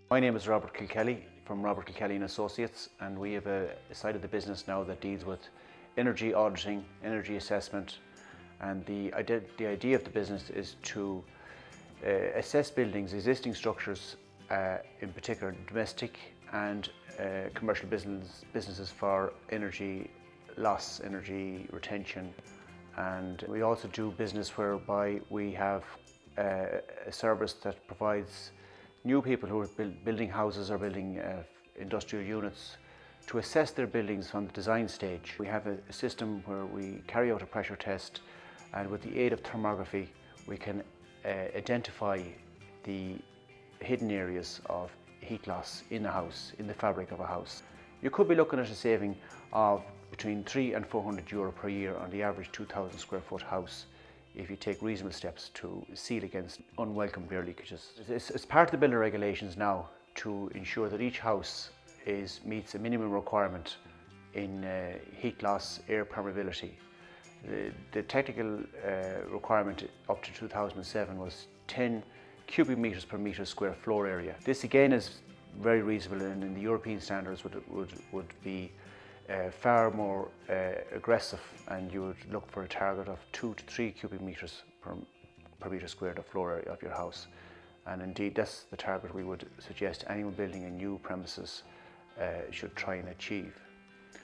My name is Robert Kilkelly from Robert Kilkelly & Associates, and we have a side of the business now that deals with energy auditing, energy assessment, and the idea of the business is to assess buildings, existing structures, in particular domestic and commercial businesses for energy loss, energy retention, and we also do business whereby we have a service that provides new people who are building houses or building industrial units to assess their buildings from the design stage. We have a system where we carry out a pressure test, and with the aid of thermography we can identify the hidden areas of heat loss in a house, in the fabric of a house. You could be looking at a saving of between €300 and €400 per year on the average 2,000 square foot house if you take reasonable steps to seal against unwelcome air leakages. It's part of the building regulations now to ensure that each house meets a minimum requirement in heat loss, air permeability. The technical requirement up to 2007 was 10 cubic meters per meter square floor area. This again is very reasonable, and in the European standards would be far more aggressive, and you would look for a target of 2 to 3 cubic meters per meter squared of floor area of your house. And indeed that's the target we would suggest anyone building a new premises should try and achieve.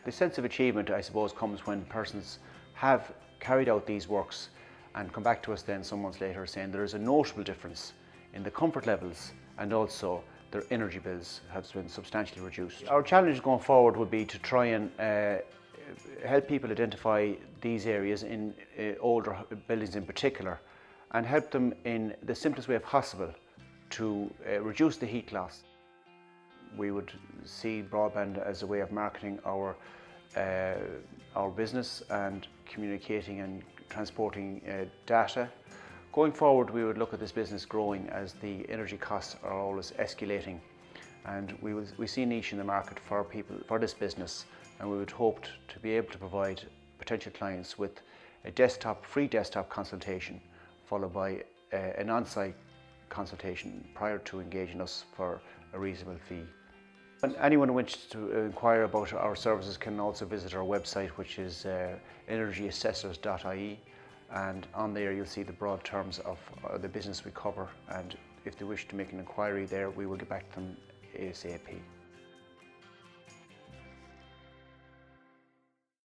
The sense of achievement, I suppose, comes when persons have carried out these works and come back to us then some months later saying there is a notable difference in the comfort levels, and also their energy bills have been substantially reduced. Our challenge going forward would be to try and help people identify these areas in older buildings in particular, and help them in the simplest way possible to reduce the heat loss. We would see broadband as a way of marketing our business and communicating and transporting data. Going forward, we would look at this business growing as the energy costs are always escalating, and we see a niche in the market for this business, and we would hope to be able to provide potential clients with a free desktop consultation, followed by an on-site consultation prior to engaging us for a reasonable fee. And anyone who wishes to inquire about our services can also visit our website, which is energyassessors.ie, and on there you'll see the broad terms of the business we cover, and if they wish to make an inquiry there, we will get back to them ASAP.